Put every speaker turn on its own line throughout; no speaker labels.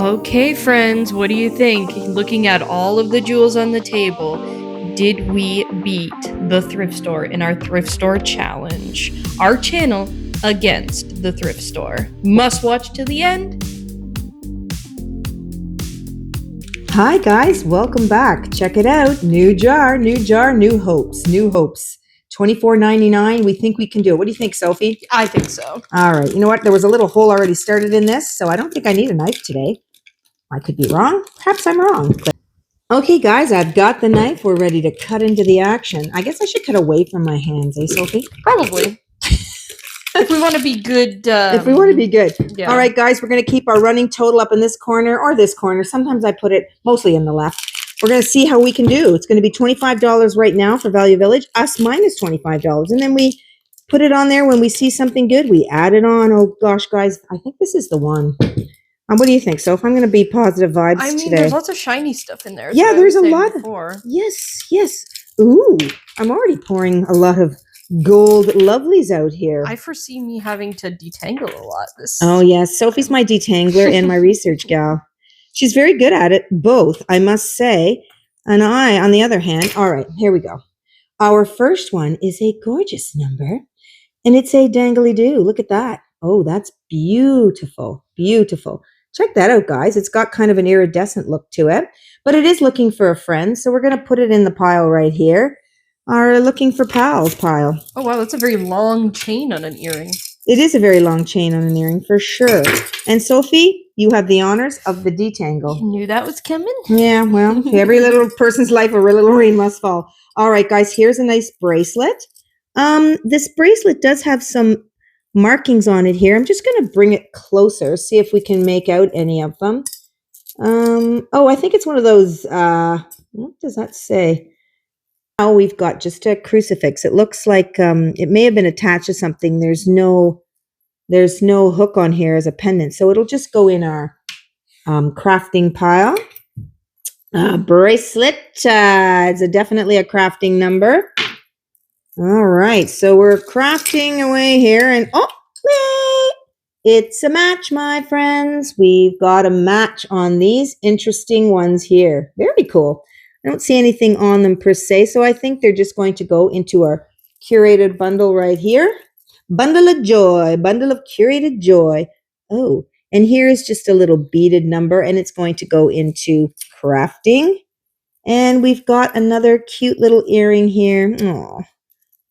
Okay, friends, what do you think? Looking at all of the jewels on the table, did we beat the thrift store in our thrift store challenge? Our channel against the thrift store. Must watch to the end.
Hi guys, welcome back. Check it out. New jar, new hopes, new hopes. $24.99. We think we can do it. What do you think, Sophie?
I think so.
All right. You know what? There was a little hole already started in this, so I don't think I need a knife today. I could be wrong. Perhaps I'm wrong. Okay, guys, I've got the knife. We're ready to cut into the action. I guess I should cut away from my hands, eh, Sophie?
Probably. If we want to be good.
If we want to be good.
Yeah.
All right, guys, we're going to keep our running total up in this corner or this corner. Sometimes I put it mostly in the left. We're going to see how we can do. It's going to be $25 right now for Value Village, us minus $25. And then we put it on there when we see something good. We add it on. Oh, gosh, guys, I think this is the one. What do you think, Soph? I'm going to be positive vibes today.
There's lots of shiny stuff in there.
Yeah, there's a lot.
Before.
Yes. Ooh, I'm already pouring a lot of gold lovelies out here.
I foresee me having to detangle a lot.
Oh, yes. Sophie's my detangler and my research gal. She's very good at it, both, I must say. And I, on the other hand, all right, here we go. Our first one is a gorgeous number, and it's a dangly-do. Look at that. Oh, that's beautiful. Beautiful. Check that out, guys. It's got kind of an iridescent look to it, but it is looking for a friend, so we're going to put it in the pile right here. Our looking for pals pile.
Oh, wow, that's a very long chain on an earring. It
is a very long chain on an earring, for sure. And Sophie, you have the honors of the detangle.
You knew that was coming?
Yeah, well, every little person's life, a little rain must fall. All right, guys, here's a nice bracelet. This bracelet does have some markings on it here. I'm just going to bring it closer, see if we can make out any of them. Oh, I think it's one of those, what does that say? Now we've got just a crucifix. It looks like it may have been attached to something. There's no hook on here as a pendant, so it'll just go in our crafting pile. Bracelet. It's definitely a crafting number. All right, so we're crafting away here, and it's a match, my friends. We've got a match on these interesting ones here. Very cool. I don't see anything on them per se, so I think they're just going to go into our curated bundle right here. Bundle of joy, bundle of curated joy. Oh, and here's just a little beaded number, and it's going to go into crafting. And we've got another cute little earring here. Oh,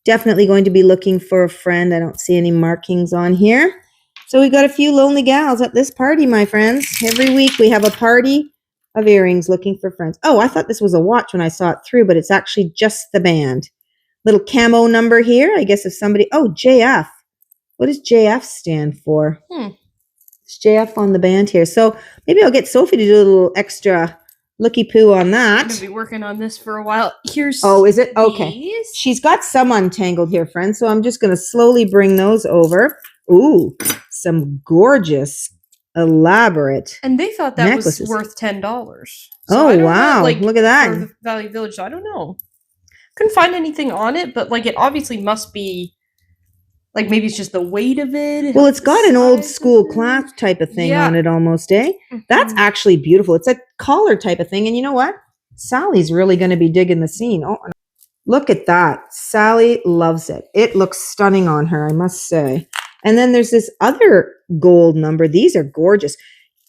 definitely going to be looking for a friend. I don't see any markings on here. So we've got a few lonely gals at this party, my friends. Every week we have a party of earrings looking for friends. Oh, I thought this was a watch when I saw it through, but it's actually just the band. Little camo number here. I guess if somebody, oh, JF. What does JF stand for? It's JF on the band here. So maybe I'll get Sophie to do a little extra looky-poo on that.
I'm going to be working on this for a while. Here's
Oh, is it? Okay. She's got some untangled here, friends, so I'm just going to slowly bring those over. Ooh, some gorgeous, elaborate
And they thought that
necklaces.
Was worth $10.
So oh, wow. Look at that.
For the Value Village, so I don't know. Couldn't find anything on it, but it obviously must be maybe it's just the weight of it.
Well, it's got an old school clasp type of thing on it almost, eh? That's actually beautiful. It's a collar type of thing. And you know what? Sally's really going to be digging the scene. Oh, look at that. Sally loves it. It looks stunning on her, I must say. And then there's this other gold number. These are gorgeous.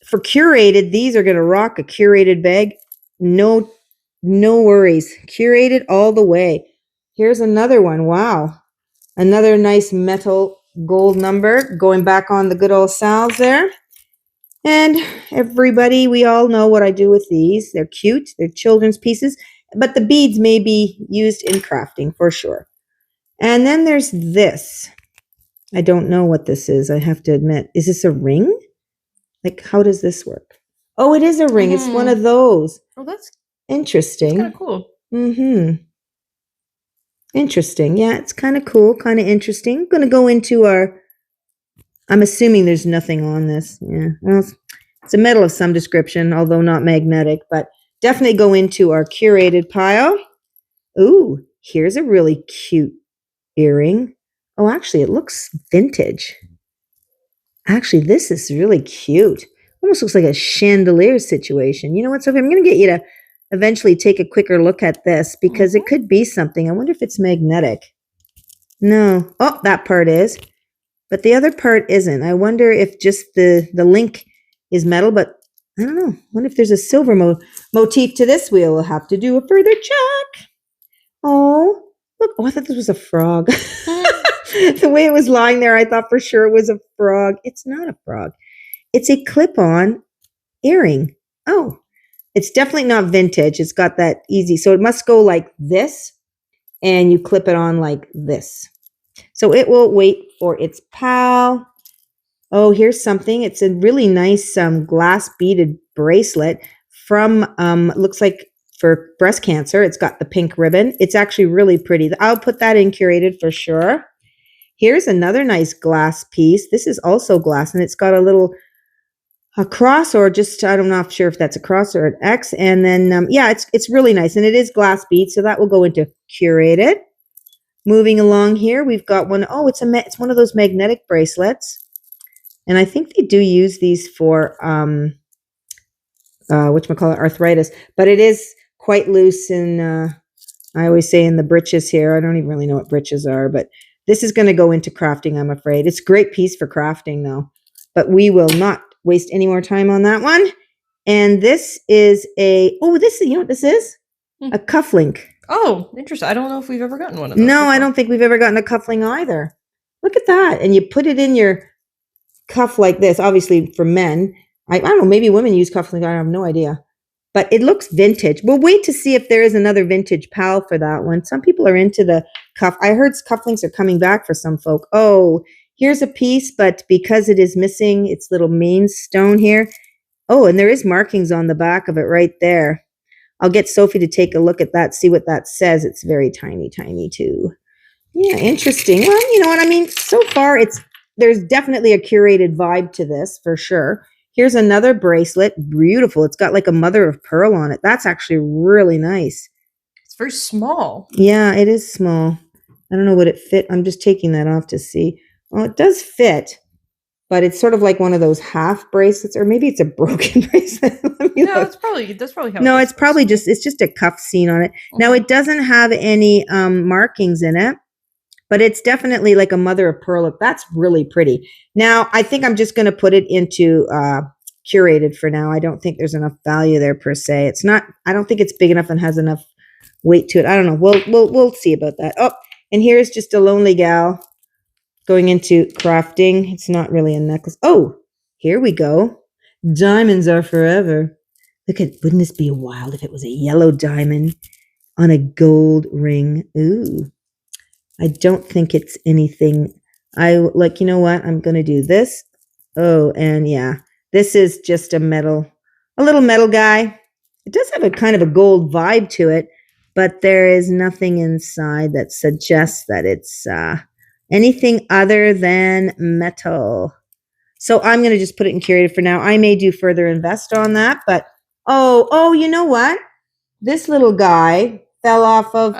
For curated, these are going to rock a curated bag. No worries. Curated all the way. Here's another one. Wow. Another nice metal gold number going back on the good old Sal's there. And everybody, we all know what I do with these. They're cute. They're children's pieces. But the beads may be used in crafting for sure. And then there's this. I don't know what this is, I have to admit. Is this a ring? How does this work? Oh, it is a ring. It's one of those.
Oh, that's
interesting.
Kind of cool.
Interesting. Yeah, it's kind of cool, kind of interesting. I'm going to go into our, I'm assuming there's nothing on this. Yeah, well, it's a metal of some description, although not magnetic, but definitely go into our curated pile. Ooh, here's a really cute earring. Oh, actually, it looks vintage. Actually, this is really cute. almost looks like a chandelier situation. You know what, Sophie? I'm going to get you to eventually take a quicker look at this because it could be something. I wonder if it's magnetic. No. Oh, that part is. But the other part isn't. I wonder if just the link is metal, but I don't know. I wonder if there's a silver motif to this wheel. We'll have to do a further check. Oh, look. Oh, I thought this was a frog. The way it was lying there, I thought for sure it was a frog. It's not a frog. It's a clip-on earring. Oh, it's definitely not vintage. It's got that easy. So it must go like this, and you clip it on like this. So it will wait for its pal. Oh, here's something. It's a really nice glass beaded bracelet from, looks like for breast cancer. It's got the pink ribbon. It's actually really pretty. I'll put that in curated for sure. Here's another nice glass piece. This is also glass, and it's got a cross, or just, I'm not sure if that's a cross or an X. And then, yeah, it's really nice, and it is glass bead, so that will go into curated. Moving along here, we've got one. Oh, it's one of those magnetic bracelets, and I think they do use these for whatchamacallit, arthritis, but it is quite loose. And I always say in the britches here. I don't even really know what britches are, but this is going to go into crafting, I'm afraid. It's a great piece for crafting, though, but we will not waste any more time on that one. And this is you know what this is? A cufflink.
Oh, interesting. I don't know if we've ever gotten one of those.
No, before. I don't think we've ever gotten a cufflink either. Look at that. And you put it in your cuff like this, obviously for men. I don't know, maybe women use cufflink. I have no idea. But it looks vintage. We'll wait to see if there is another vintage pal for that one. Some people are into the cuff. I heard cufflinks are coming back for some folk. Oh, here's a piece, but because it is missing its little main stone here. Oh, and there is markings on the back of it right there. I'll get Sophie to take a look at that, see what that says. It's very tiny, tiny too. Yeah, interesting. Well, you know what I mean? So far, there's definitely a curated vibe to this for sure. Here's another bracelet. Beautiful. It's got like a mother of pearl on it. That's actually really nice.
It's very small.
Yeah, it is small. I don't know what it fit. I'm just taking that off to see. Well, it does fit, but it's sort of like one of those half bracelets, or maybe it's a broken bracelet.
That's probably how.
No, it's probably just a cuff scene on it. Okay. Now it doesn't have any markings in it, but it's definitely like a mother of pearl. That's really pretty. Now I think I'm just going to put it into curated for now. I don't think there's enough value there per se. It's not. I don't think it's big enough and has enough weight to it. I don't know. We'll see about that. Oh, and here's just a lonely gal going into crafting. It's not really a necklace. Oh, here we go. Diamonds are forever. Look at, wouldn't this be wild if it was a yellow diamond on a gold ring? Ooh, I don't think it's anything. You know what? I'm going to do this. Oh, and yeah, this is just a little metal guy. It does have a kind of a gold vibe to it, but there is nothing inside that suggests that it's anything other than metal. So I'm going to just put it in curated for now. I may do further invest on that, but oh, you know what? This little guy fell off of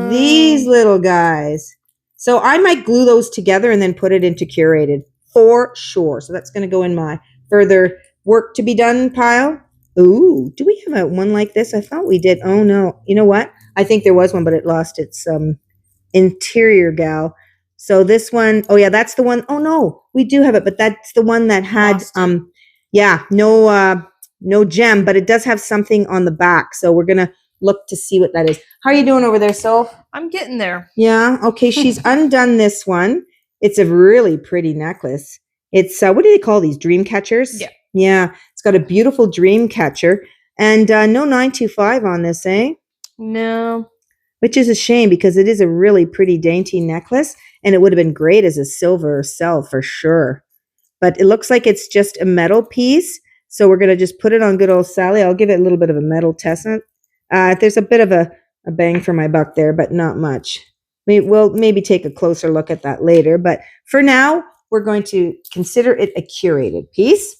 these little guys. So I might glue those together and then put it into curated for sure. So that's going to go in my further work to be done pile. Ooh, do we have one like this? I thought we did. Oh no. You know what? I think there was one, but it lost its interior gal. So this one, oh yeah, that's the one. Oh no, we do have it, but that's the one that had no gem, but it does have something on the back. So we're gonna look to see what that is. How are you doing over there, Soph?
I'm getting there.
Yeah, okay, she's undone this one. It's a really pretty necklace. It's what do they call these? Dream catchers?
Yeah.
Yeah, it's got a beautiful dream catcher. And no 925 on this, eh?
No.
Which is a shame because it is a really pretty dainty necklace. And it would have been great as a silver cell for sure. But it looks like it's just a metal piece. So we're going to just put it on good old Sally. I'll give it a little bit of a metal test. There's a bit of a bang for my buck there, but not much. We'll maybe take a closer look at that later. But for now, we're going to consider it a curated piece.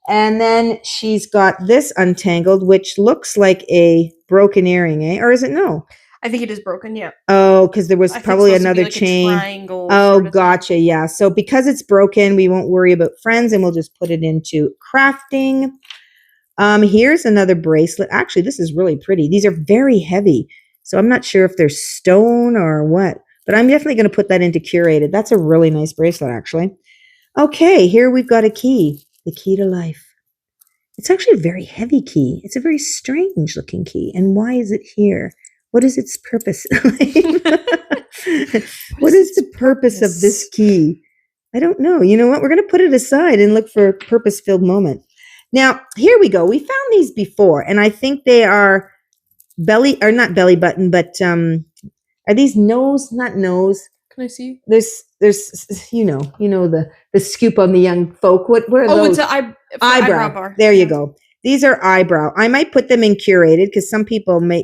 And then she's got this untangled, which looks like a broken earring, eh? Or is it no?
I think it is broken, yeah.
Oh, because there was probably another chain.
A triangle
oh, gotcha. Yeah. So because it's broken, we won't worry about friends and we'll just put it into crafting. Here's another bracelet. Actually, this is really pretty. These are very heavy. So I'm not sure if they're stone or what, but I'm definitely going to put that into curated. That's a really nice bracelet, actually. Okay, here we've got a key, the key to life. It's actually a very heavy key. It's a very strange looking key. And why is it here? What is its purpose? What is the purpose of this key? I don't know. You know what? We're going to put it aside and look for a purpose-filled moment. Now, here we go. We found these before, and I think they are not belly button, but are these nose? Not nose.
Can I see?
There's the scoop on the young folk. What are those?
Oh, it's an eyebrow bar.
There you go. These are eyebrow. I might put them in curated because some people may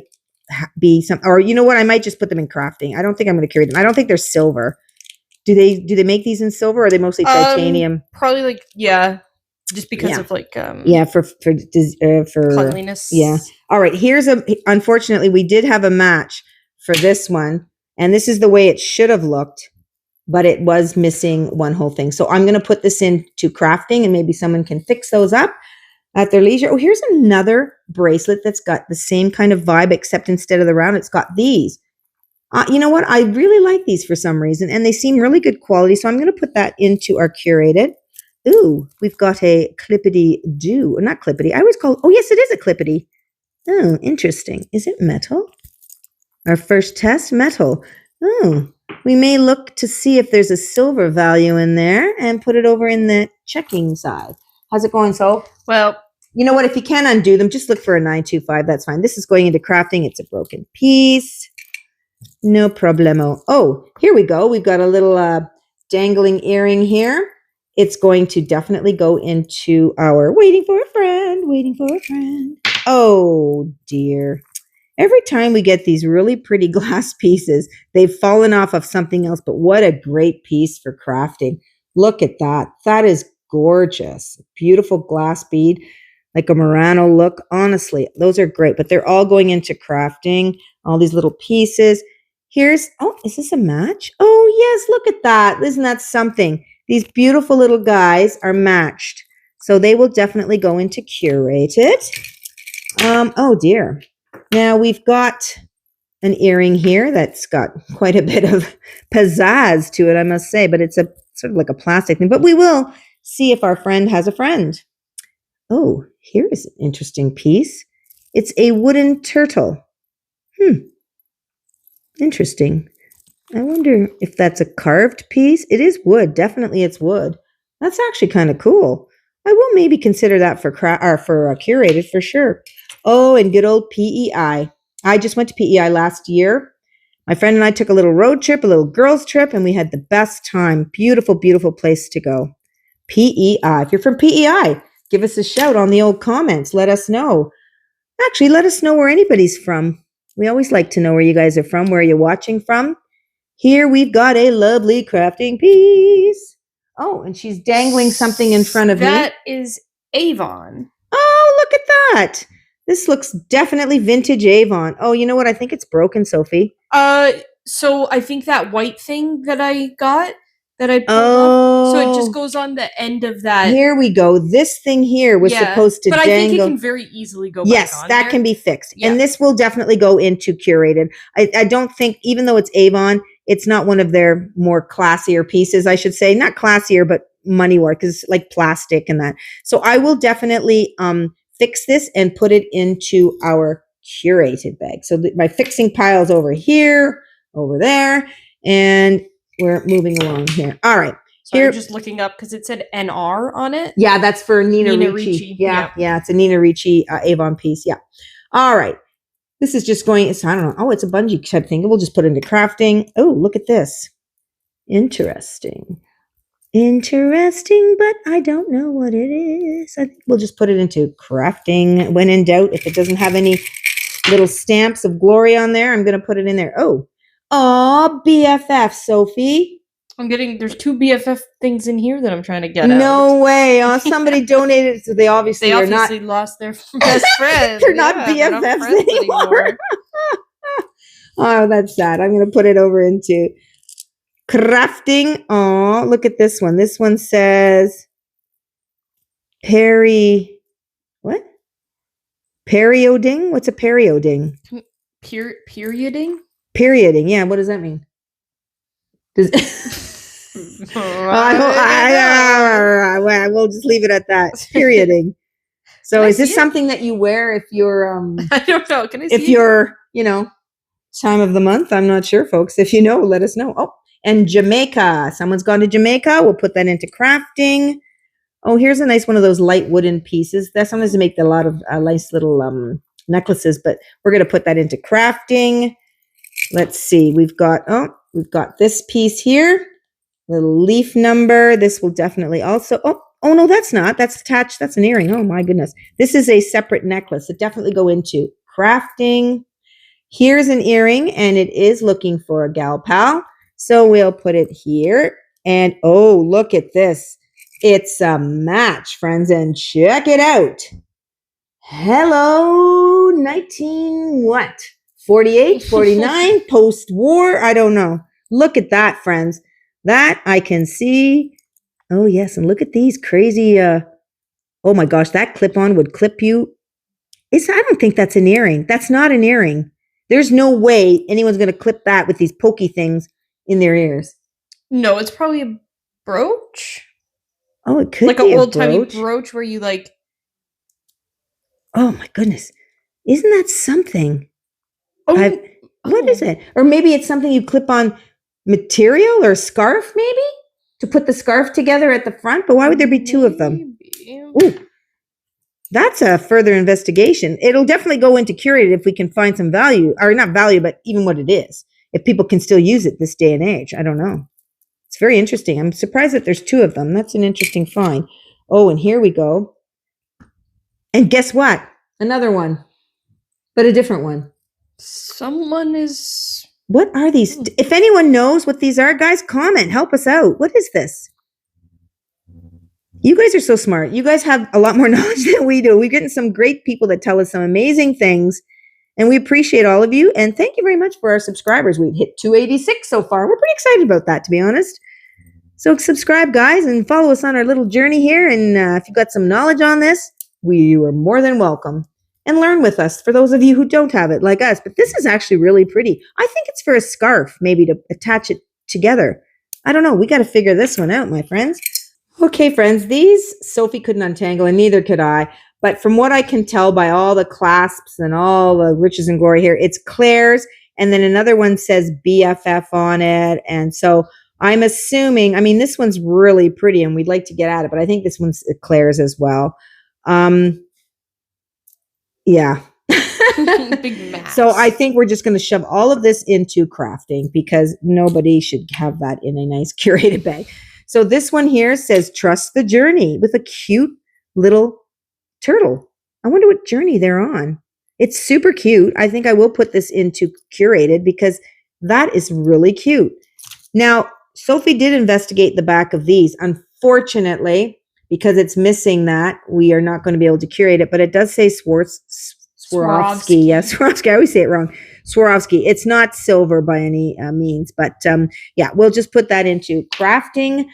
be some, or you know what? I might just put them in crafting. I don't think I'm going to curate them. I don't think they're silver. Do they make these in silver or are they mostly titanium?
Probably just because of
for
cleanliness.
Yeah. All right. Unfortunately, we did have a match for this one. And this is the way it should have looked, but it was missing one whole thing. So I'm going to put this into crafting and maybe someone can fix those up at their leisure. Oh, here's another bracelet that's got the same kind of vibe, except instead of the round, it's got these. You know what? I really like these for some reason, and they seem really good quality. So I'm going to put that into our curated. Ooh, we've got a clippity-do. Not clippity. I always call, oh, yes, it is a clippity. Oh, interesting. Is it metal? Our first test, metal. Oh, we may look to see if there's a silver value in there and put it over in the checking side. How's it going, Sol?
Well,
you know what? If you can undo them, just look for a 925. That's fine. This is going into crafting. It's a broken piece. No problemo. Oh, here we go. We've got a little dangling earring here. It's going to definitely go into our waiting for a friend. Oh, dear. Every time we get these really pretty glass pieces, they've fallen off of something else, but what a great piece for crafting. Look at that. That is gorgeous. Beautiful glass bead, like a Murano look. Honestly, those are great, but they're all going into crafting, all these little pieces. Is this a match? Oh, yes, look at that. Isn't that something? These beautiful little guys are matched. So they will definitely go into curated. Oh, dear. Now we've got an earring here that's got quite a bit of pizzazz to it, I must say, but it's a sort of like a plastic thing. But we will see if our friend has a friend. Oh, here is an interesting piece. It's a wooden turtle. Interesting. I wonder if that's a carved piece. It is wood. Definitely it's wood. That's actually kind of cool. I will maybe consider that for curated for sure. Oh, and good old PEI. I just went to PEI last year. My friend and I took a little road trip, a little girls trip, and we had the best time. Beautiful, beautiful place to go. PEI. If you're from PEI, give us a shout on the old comments. Let us know. Actually, let us know where anybody's from. We always like to know where you guys are from. Where are you watching from? Here we've got a lovely crafting piece. Oh, and she's dangling something in front of me.
That is Avon.
Oh, look at that. This looks definitely vintage Avon. Oh, you know what? I think it's broken, Sophie.
So I think that white thing that I got, that I pulled up, so it just goes on the end of that.
Here we go. This thing here was supposed to dangle.
But I think it can very easily go back on.
Yes, that can be fixed. Yeah. And this will definitely go into curated. I don't think, even though it's Avon, it's not one of their more classier pieces, I should say. Not classier, but money work, because it's like plastic and that. So I will definitely fix this and put it into our curated bag. So my fixing pile's over here, over there, and we're moving along here. All right.
So I'm just looking up because it said NR on it.
Yeah, that's for Nina Ricci. Yeah, it's a Nina Ricci Avon piece. Yeah. All right. This is just going, I don't know. Oh, it's a bungee type thing. We'll just put it into crafting. Oh, look at this. Interesting, but I don't know what it is. I think we'll just put it into crafting. When in doubt, if it doesn't have any little stamps of glory on there, I'm going to put it in there. Oh, BFF, Sophie.
There's two BFF things in here that I'm trying to get out.
No way. Oh, somebody donated. So they obviously
lost their best friend.
They're not BFFs anymore. Oh, that's sad. I'm going to put it over into crafting. Oh, look at this one. This one says what? Perioding? What's a perioding?
Perioding?
Perioding. Yeah, what does that mean? We'll just leave it at that. Perioding. So is this something that you wear if you're
I don't know. Can I see
if you're, time of the month? I'm not sure, folks. If you know, let us know. Oh, and Jamaica. Someone's gone to Jamaica. We'll put that into crafting. Oh, here's a nice one of those light wooden pieces. That sometimes make a lot of nice little necklaces, but we're going to put that into crafting. Let's see. We've got this piece here. Little leaf number. This will definitely also, oh no, that's not. That's attached. That's an earring. Oh my goodness. This is a separate necklace. It definitely go into crafting. Here's an earring, and it is looking for a gal pal. So we'll put it here. And oh, look at this. It's a match, friends, and check it out. Hello, 19 what? 48, 49, post-war? I don't know. Look at that, friends. That I can see. Oh, yes, and look at these crazy, oh my gosh, that clip-on would clip you. I don't think that's an earring. That's not an earring. There's no way anyone's going to clip that with these pokey things in their ears.
No, it's probably a brooch.
Oh, it could
like
be
an old-timey brooch where you like...
Oh my goodness. Isn't that something? What is it? Or maybe it's something you clip on material or scarf, maybe? To put the scarf together at the front? But why would there be two of them? Ooh, that's a further investigation. It'll definitely go into curated if we can find some value, or not value, but even what it is. If people can still use it this day and age. I don't know. It's very interesting. I'm surprised that there's two of them. That's an interesting find. Oh, and here we go. And guess what? Another one, but a different one.
Someone is...
What are these? If anyone knows what these are, guys, comment. Help us out. What is this? You guys are so smart. You guys have a lot more knowledge than we do. We're getting some great people that tell us some amazing things, and we appreciate all of you. And thank you very much for our subscribers. We've hit 286 so far. We're pretty excited about that, to be honest. So subscribe, guys, and follow us on our little journey here. And if you've got some knowledge on this, you are more than welcome. And learn with us for those of you who don't have it like us. But this is actually really pretty. I think it's for a scarf, maybe to attach it together. I don't know. We got to figure this one out, my friends. Okay, friends, these Sophie couldn't untangle, and neither could I. But from what I can tell by all the clasps and all the riches and glory here, it's Claire's. And then another one says BFF on it. And so I'm assuming, this one's really pretty and we'd like to get at it, but I think this one's Claire's as well. Yeah.
Big mass.
So I think we're just going to shove all of this into crafting because nobody should have that in a nice curated bag. So this one here says, trust the journey, with a cute little turtle. I wonder what journey they're on. It's super cute. I think I will put this into curated because that is really cute. Now, Sophie did investigate the back of these. Unfortunately, because it's missing that, we are not going to be able to curate it, but it does say Swarovski. Yes, Swarovski. I always say it wrong. Swarovski. It's not silver by any means, but yeah, we'll just put that into crafting.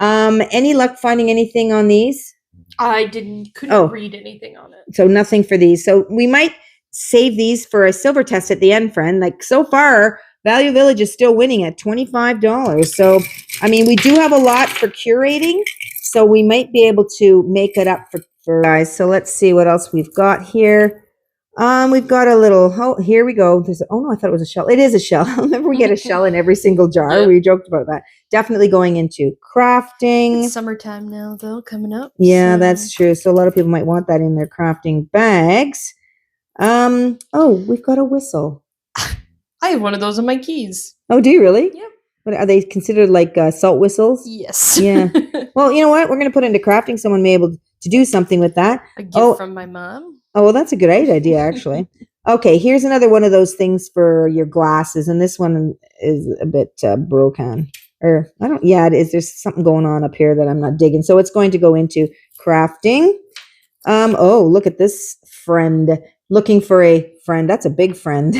Any luck finding anything on these?
I couldn't read anything on it. So
nothing for these. So we might save these for a silver test at the end, friend. Like so far, Value Village is still winning at $25. So, we do have a lot for curating. So we might be able to make it up for guys. So let's see what else we've got here. We've got a little, here we go. No, I thought it was a shell. It is a shell. Remember, we get a shell in every single jar. Yeah. We joked about that. Definitely going into crafting.
It's summertime now, though, coming up.
Yeah, that's true. So a lot of people might want that in their crafting bags. We've got a whistle.
I have one of those on my keys.
Oh, do you really?
Yeah.
What, are they considered like salt whistles?
Yes.
Yeah. Well, you know what? We're going to put it into crafting. Someone may be able to do something with that.
A gift from my mom.
Oh, well, that's a good idea, actually. Okay, here's another one of those things for your glasses. And this one is a bit broken. Or, it is. There's something going on up here that I'm not digging. So it's going to go into crafting. Look at this friend. Looking for a friend. That's a big friend.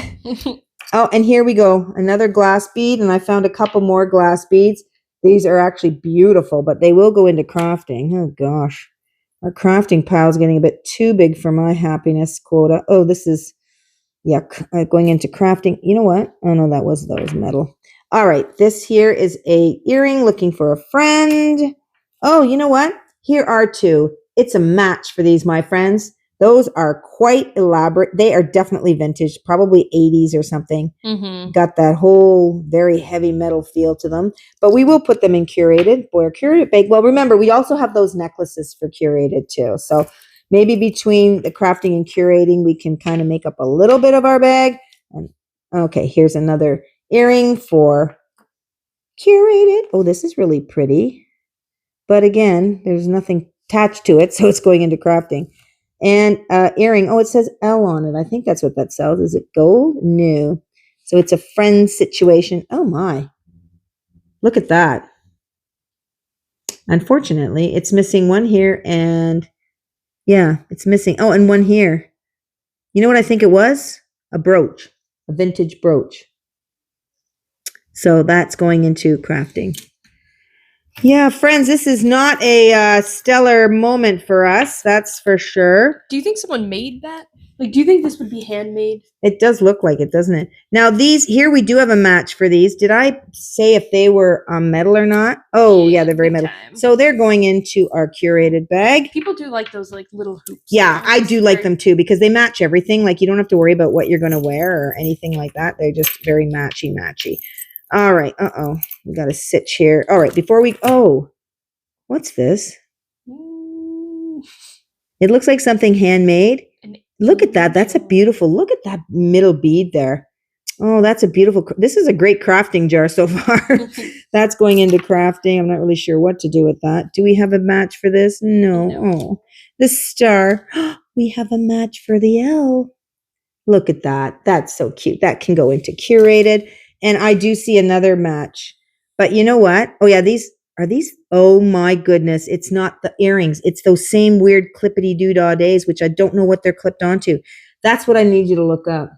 Oh, and here we go. Another glass bead, and I found a couple more glass beads. These are actually beautiful, but they will go into crafting. Oh, gosh. Our crafting pile is getting a bit too big for my happiness quota. Oh, this is, going into crafting. You know what? Oh, no, that was metal. All right, this here is a earring looking for a friend. Oh, you know what? Here are two. It's a match for these, my friends. Those are quite elaborate. They are definitely vintage, probably 80s or something.
Mm-hmm.
Got that whole very heavy metal feel to them. But we will put them in curated. Boy, curated bag. Well, remember, we also have those necklaces for curated too. So maybe between the crafting and curating, we can kind of make up a little bit of our bag. And okay, here's another earring for curated. Oh, this is really pretty. But again, there's nothing attached to it, so it's going into crafting. And earring. Oh, it says L on it. I think that's what that sells. Is it gold? No. So it's a friend situation. Oh my. Look at that. Unfortunately, it's missing one here and yeah, it's missing. Oh, and one here. You know what I think it was? A brooch, a vintage brooch. So that's going into crafting. Yeah, friends, this is not a stellar moment for us. That's for sure.
Do you think someone made that? Like, do you think this would be handmade?
It does look like it, doesn't it? Now, these here, we do have a match for these. Did I say if they were metal or not? Oh, yeah, they're very metal. So they're going into our curated bag.
People do like those like little hoops.
Yeah, I do like them too because they match everything. Like, you don't have to worry about what you're going to wear or anything like that. They're just very matchy. All right. Uh-oh. We got to sit here. All right. Before we... Oh, what's this? It looks like something handmade. Look at that. That's a beautiful... Look at that middle bead there. Oh, that's a beautiful... This is a great crafting jar so far. That's going into crafting. I'm not really sure what to do with that. Do we have a match for this? No. Oh, the star. We have a match for the L. Look at that. That's so cute. That can go into curated. And I do see another match. But you know what? Oh, yeah, these... Are these? Oh my goodness. It's not the earrings. It's those same weird clippity doodah days, which I don't know what they're clipped onto. That's what I need you to look up.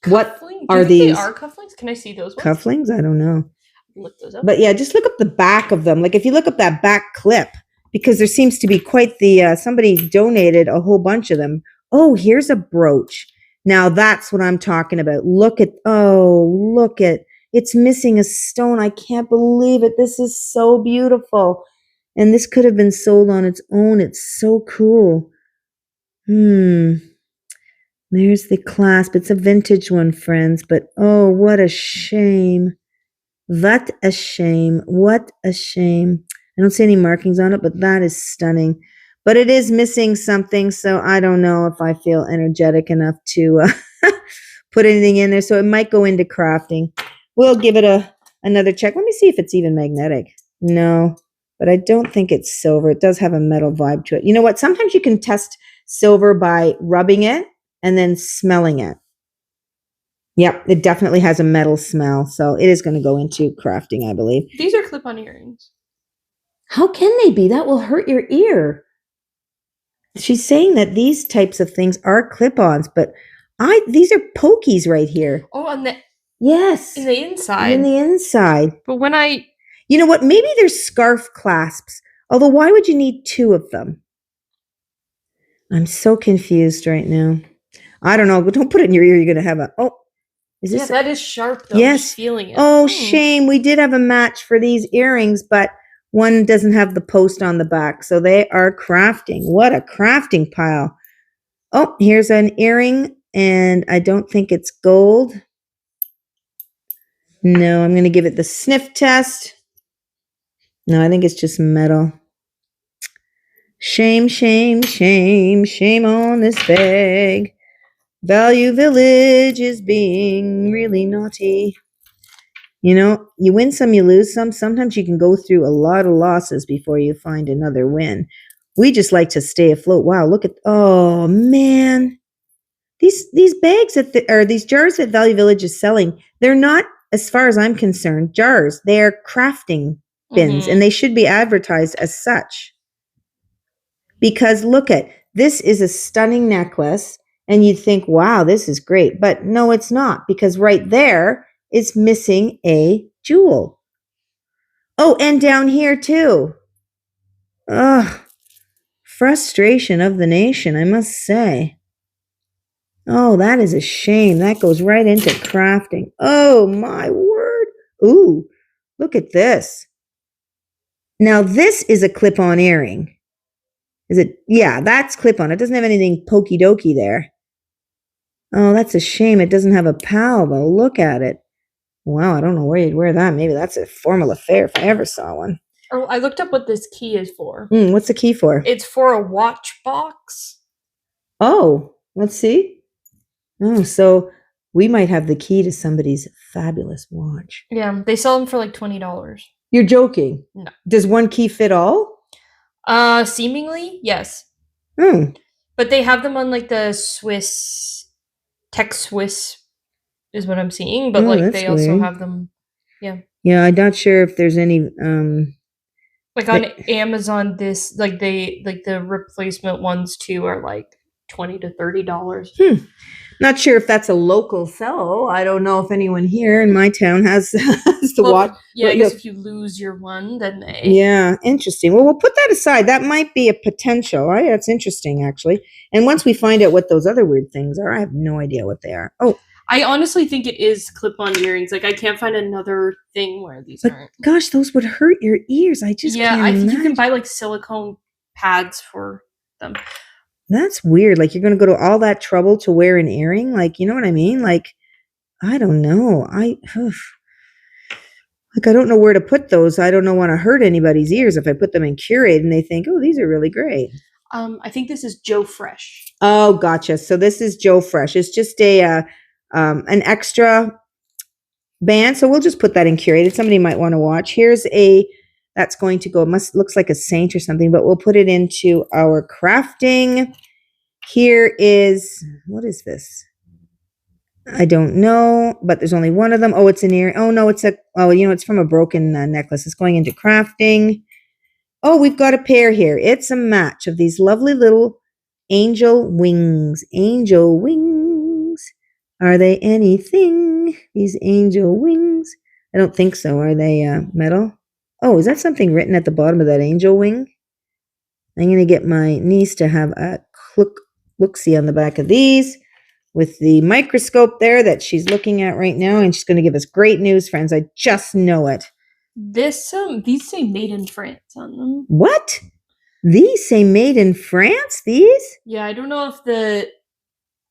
What are these?
They are cufflinks? Can I see those ones?
Cufflinks? I don't know.
Look those up.
But yeah, just look up the back of them. Like if you look up that back clip, because there seems to be quite the, somebody donated a whole bunch of them. Oh, here's a brooch. Now that's what I'm talking about. Look at, it's missing a stone. I can't believe it. This is so beautiful. And this could have been sold on its own. It's so cool. There's the clasp. It's a vintage one, friends. But oh, what a shame. What a shame. What a shame. I don't see any markings on it, but that is stunning. But it is missing something, so I don't know if I feel energetic enough to put anything in there. So it might go into crafting. We'll give it another check. Let me see if it's even magnetic. No, but I don't think it's silver. It does have a metal vibe to it. You know what? Sometimes you can test silver by rubbing it and then smelling it. Yep, it definitely has a metal smell. So it is going to go into crafting, I believe.
These are clip-on earrings.
How can they be? That will hurt your ear. She's saying that these types of things are clip-ons, but these are pokies right here.
Oh, on the...
Yes.
In the inside.
In the inside.
But when I...
You know what? Maybe there's scarf clasps. Although, why would you need two of them? I'm so confused right now. I don't know. But don't put it in your ear. You're going to have a... Oh, is this...
Yeah, that is sharp, though.
Yes.
I'm just feeling it.
Oh, shame. We did have a match for these earrings, but one doesn't have the post on the back. So they are crafting. What a crafting pile. Oh, here's an earring, and I don't think it's gold. No, I'm going to give it the sniff test. No, I think it's just metal. Shame, shame, shame, shame on this bag. Value Village is being really naughty. You know, you win some, you lose some. Sometimes you can go through a lot of losses before you find another win. We just like to stay afloat. Wow, look at, oh man. These bags or these jars that Value Village is selling, they're not, as far as I'm concerned, jars. They are crafting bins, and they should be advertised as such. Because look at, this is a stunning necklace, And you'd think, wow, this is great. But no, it's not, because right there is missing a jewel. Oh, and down here too. Ugh. Frustration of the nation, I must say. Oh, that is a shame. That goes right into crafting. Oh, my word. Ooh, look at this. Now, this is a clip-on earring. Is it? Yeah, that's clip-on. It doesn't have anything pokey dokey there. Oh, that's a shame. It doesn't have a pal, though. Look at it. Wow, I don't know where you'd wear that. Maybe that's a formal affair if I ever saw one.
Oh, I looked up what this key is for.
What's the key for?
It's for a watch box.
Oh, let's see. Oh, so we might have the key to somebody's fabulous watch.
Yeah, they sell them for like $20.
You're joking?
No.
Does one key fit all?
Seemingly, yes.
Hmm.
But they have them on like the Tech Swiss is what I'm seeing, but like they also have them. Yeah.
Yeah, I'm not sure if there's any
like on Amazon, this like the replacement ones too are like $20 to $30.
Not sure if that's a local sell. I don't know if anyone here in my town has the watch.
Yeah, I guess if you lose your one, then they.
Yeah, interesting. Well, we'll put that aside. That might be a potential. That's interesting, actually. And once we find out what those other weird things are, I have no idea what they are. Oh,
I honestly think it is clip-on earrings. Like I can't find another thing where these aren't.
Gosh, those would hurt your ears. I just can't
I think you can buy like silicone pads for them.
That's weird. Like you're going to go to all that trouble to wear an earring? Like, you know what I mean? Like, I don't know. I don't know where to put those. I don't want to hurt anybody's ears if I put them in Curate and they think, oh, these are really great.
I think this is Joe Fresh.
Oh, gotcha. So this is Joe Fresh. It's just an extra band. So we'll just put that in Curated. Somebody might want to watch. Here's that's going to go, looks like a saint or something, but we'll put it into our crafting. Here is, what is this? I don't know, but there's only one of them. Oh, it's an ear. Oh, no, it's it's from a broken necklace. It's going into crafting. Oh, we've got a pair here. It's a match of these lovely little angel wings. Angel wings. Are they anything? These angel wings? I don't think so. Are they metal? Oh, is that something written at the bottom of that angel wing? I'm going to get my niece to have a look-see on the back of these with the microscope there that she's looking at right now, and she's going to give us great news, friends. I just know it.
These say made in France on them.
What? These say made in France? These?
Yeah, I don't know if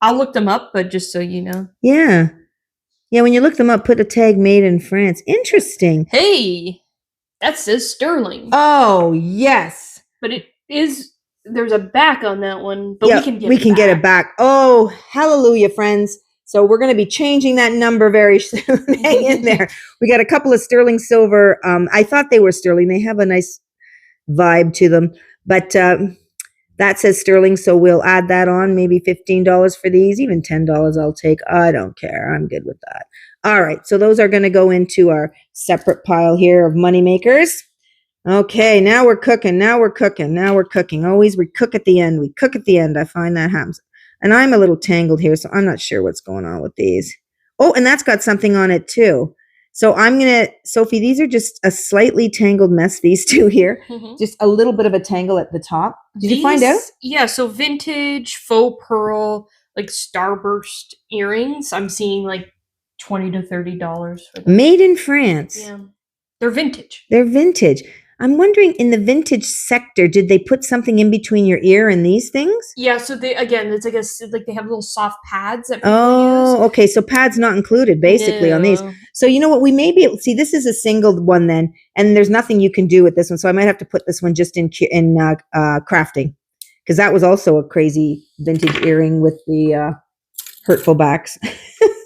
I'll look them up, but just so you know.
Yeah. Yeah, when you look them up, put a tag made in France. Interesting.
Hey, that says sterling.
Oh, yes.
But there's a back on that one, but we can
get it back. Oh, hallelujah, friends. So we're going to be changing that number very soon. Hang in there. We got a couple of sterling silver. I thought they were sterling. They have a nice vibe to them, but that says sterling. So we'll add that on, maybe $15 for these, even $10 I'll take. I don't care. I'm good with that. All right. So those are going to go into our separate pile here of money makers. Okay, now we're cooking. Always we cook at the end. I find that happens. And I'm a little tangled here, so I'm not sure what's going on with these. Oh, and that's got something on it too. So Sophie, these are just a slightly tangled mess, these two here. Mm-hmm. Just a little bit of a tangle at the top. Did you find out?
Yeah, so vintage faux pearl, like starburst earrings. I'm seeing like $20 to $30 for them.
Made in France.
Yeah. They're vintage.
I'm wondering, in the vintage sector, did they put something in between your ear and these things?
Yeah, so it's like they have little soft pads that people
use. Okay, so pads not included basically on these. So you know what, we may be able to see, this is a single one then, and there's nothing you can do with this one. So I might have to put this one just in crafting, because that was also a crazy vintage earring with the hurtful backs.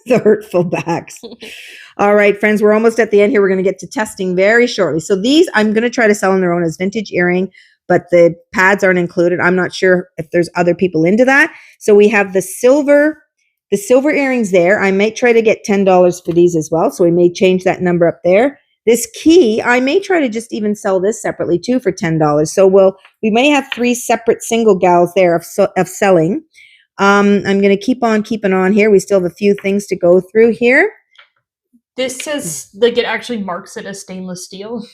The hurtful backs. All right, friends, we're almost at the end here. We're going to get to testing very shortly. So these, I'm going to try to sell on their own as vintage earring, but the pads aren't included. I'm not sure if there's other people into that. So we have the silver earrings there. I might try to get $10 for these as well. So we may change that number up there. This key, I may try to just even sell this separately too for $10. So we may have 3 separate single gals there of selling. I'm going to keep on keeping on here. We still have a few things to go through here.
This says, like, it actually marks it as stainless steel.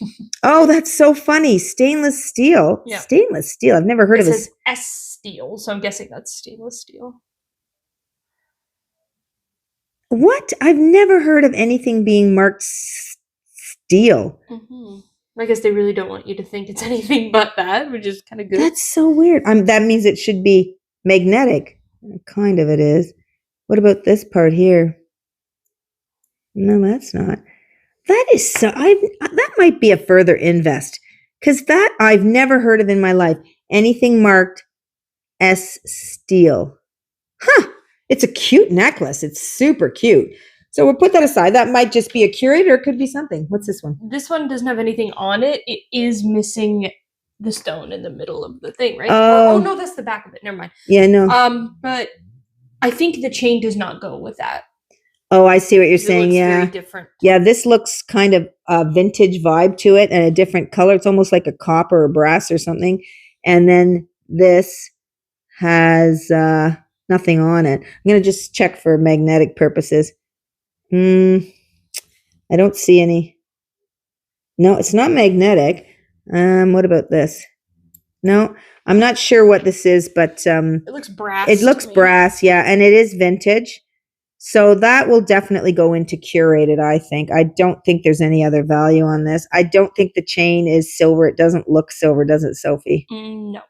Oh, that's so funny. Stainless steel.
Yeah.
Stainless steel. I've never heard of
it. It
this.
says S steel, so I'm guessing that's stainless steel.
What? I've never heard of anything being marked steel.
I guess they really don't want you to think it's anything but that, which is kind of good.
That's so weird. That means it should be magnetic. Kind of it is. What about this part here? No, that's not. That is so. That might be a further invest, because that I've never heard of in my life. Anything marked S steel. Huh. It's a cute necklace. It's super cute. So we'll put that aside. That might just be a curator. It could be something. What's this one?
This one doesn't have anything on it. It is missing the stone in the middle of the thing, right?
Oh,
no, that's the back of it. Never mind.
Yeah, no.
But I think the chain does not go with that.
Oh, I see what you're saying.
Very different.
Yeah, this looks kind of a vintage vibe to it and a different color. It's almost like a copper or brass or something. And then this has nothing on it. I'm going to just check for magnetic purposes. I don't see any. No, it's not magnetic. What about this? No, I'm not sure what this is, but
it looks brass.
It looks brass, yeah, and it is vintage. So that will definitely go into curated, I think. I don't think there's any other value on this. I don't think the chain is silver. It doesn't look silver, does it, Sophie?
No.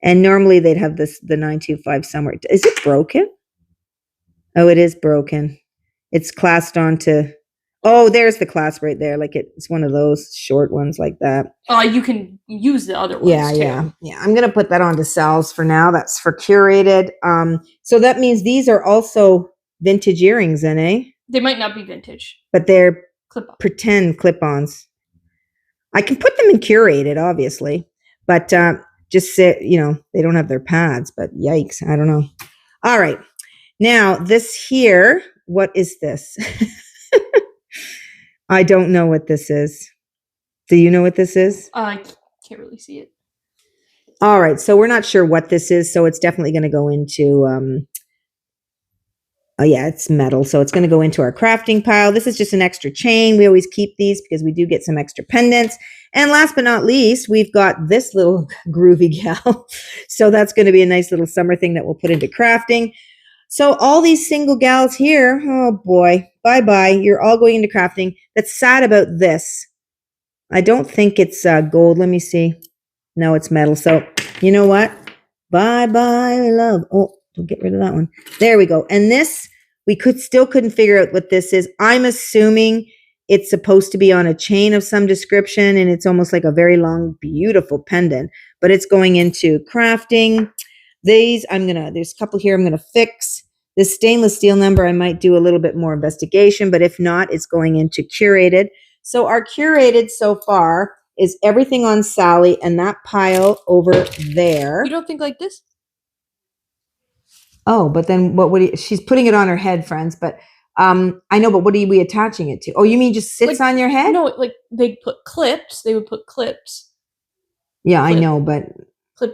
And normally they'd have the 925 somewhere. Is it broken? Oh, it is broken. It's clasped onto. Oh, there's the clasp right there. Like it's one of those short ones like that.
You can use the other ones too.
Yeah. I'm going to put that onto Sal's for now. That's for curated. So that means these are also vintage earrings then, eh?
They might not be vintage.
But they're pretend clip-ons. I can put them in curated, obviously. But just say, they don't have their pads. But yikes, I don't know. All right. Now, this here, what is this? I don't know what this is. Do you know what this is?
I can't really see it.
All right. So we're not sure what this is. So it's definitely going to go into, it's metal. So it's going to go into our crafting pile. This is just an extra chain. We always keep these because we do get some extra pendants. And last but not least, we've got this little groovy gal. So that's going to be a nice little summer thing that we'll put into crafting. So all these single gals here, oh boy, bye-bye. You're all going into crafting. That's sad about this. I don't think it's gold. Let me see. No, it's metal. So you know what? Bye-bye, love. Oh, we'll get rid of that one. There we go. And this, we couldn't figure out what this is. I'm assuming it's supposed to be on a chain of some description, and it's almost like a very long, beautiful pendant. But it's going into crafting. There's a couple here I'm going to fix. This stainless steel number, I might do a little bit more investigation, but if not, it's going into curated. So our curated so far is everything on Sally and that pile over there.
You don't think like this?
Oh, but then she's putting it on her head, friends, but I know, but what are we attaching it to? Oh, you mean just sits on your head?
No, like they would put clips.
Yeah, I know, but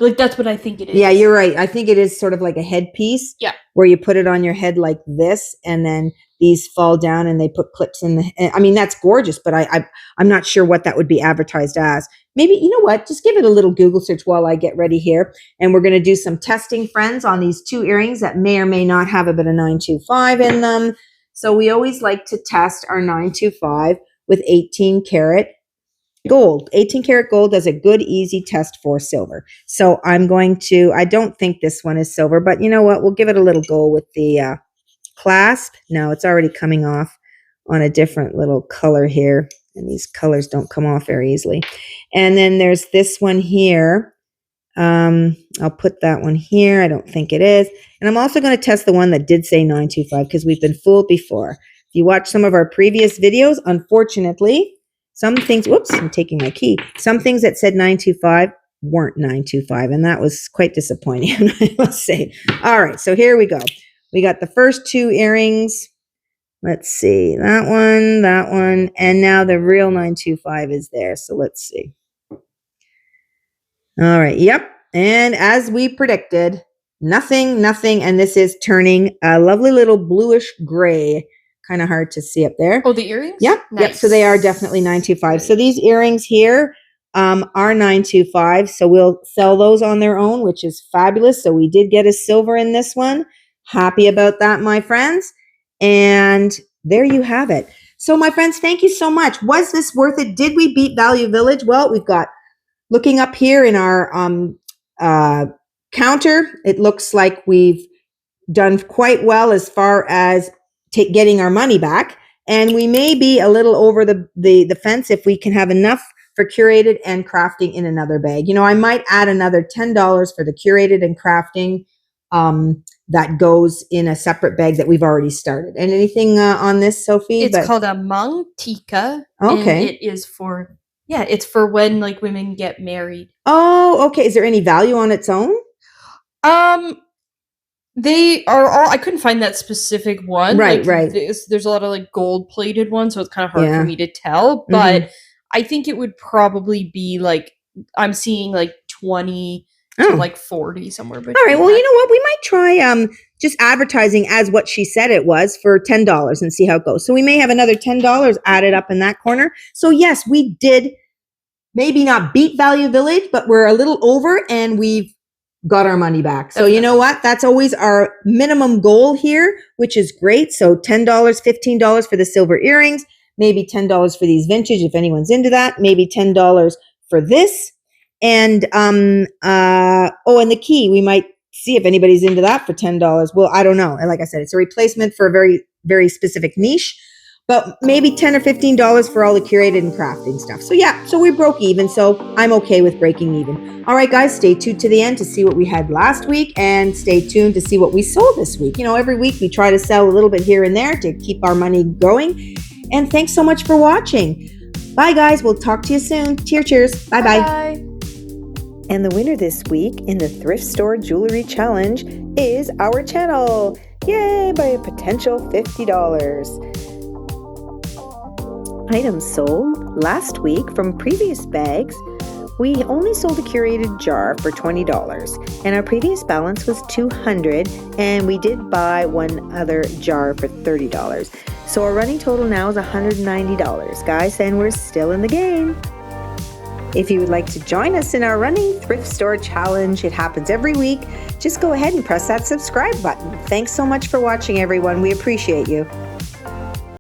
like that's what I think it is.
Yeah, you're right. I think it is sort of like a headpiece.
Yeah.
Where you put it on your head like this, and then these fall down and they put clips in the. I mean, that's gorgeous, but I'm not sure what that would be advertised as. Maybe, you know what? Just give it a little Google search while I get ready here. And we're going to do some testing, friends, on these two earrings that may or may not have a bit of 925 in them. So we always like to test our 925 with 18 karat gold. 18 karat gold does a good, easy test for silver. So I don't think this one is silver, but you know what? We'll give it a little go with the clasp. No, it's already coming off on a different little color here. And these colors don't come off very easily. And then there's this one here. I'll put that one here. I don't think it is. And I'm also going to test the one that did say 925 because we've been fooled before. If you watch some of our previous videos, unfortunately, some things, whoops, I'm taking my key. Some things that said 925 weren't 925, and that was quite disappointing, I must say. All right, so here we go. We got the first two earrings. Let's see, that one, and now the real 925 is there, so let's see. All right, yep, and as we predicted, Nothing. And this is turning a lovely little bluish gray. Kind of hard to see up there.
Oh, the earrings?
Yep.
Nice.
Yep. So they are definitely 925. So these earrings here are 925. So we'll sell those on their own, which is fabulous. So we did get a silver in this one. Happy about that, my friends. And there you have it. So my friends, thank you so much. Was this worth it? Did we beat Value Village? Well, we've got, looking up here in our counter, it looks like we've done quite well as far as getting our money back. And we may be a little over the fence if we can have enough for curated and crafting in another bag. You know, I might add another $10 for the curated and crafting that goes in a separate bag that we've already started. And anything on this, Sophie?
It's called a mangtika.
Okay.
And it is for, it's for when like women get married.
Oh, okay. Is there any value on its own?
They are all, I couldn't find that specific one.
Right.
There's a lot of like gold plated ones, so it's kind of hard for me to tell. But I think it would probably be like, I'm seeing like 20 to like 40 somewhere between.
All right. Well, you know what? We might try just advertising as what she said it was for $10 and see how it goes. So we may have another $10 added up in that corner. So yes, we did maybe not beat Value Village, but we're a little over and we've got our money back. So you know what? That's always our minimum goal here, which is great. So $10, $15 for the silver earrings, maybe $10 for these vintage if anyone's into that, maybe $10 for this. And and the key, we might see if anybody's into that for $10. Well, I don't know. And like I said, it's a replacement for a very, very specific niche. But maybe $10 or $15 for all the curated and crafting stuff. So yeah, so we broke even. So I'm okay with breaking even. All right, guys, stay tuned to the end to see what we had last week and stay tuned to see what we sold this week. You know, every week we try to sell a little bit here and there to keep our money going. And thanks so much for watching. Bye, guys. We'll talk to you soon. Cheers. Bye-bye.
Bye.
And the winner this week in the Thrift Store Jewelry Challenge is our channel. Yay, by a potential $50. Items sold last week from previous bags. We only sold a curated jar for $20 and our previous balance was $200 and we did buy one other jar for $30. So our running total now is $190, guys, and we're still in the game. If you would like to join us in our running thrift store challenge, it happens every week. Just go ahead and press that subscribe button. Thanks so much for watching, everyone. We appreciate you.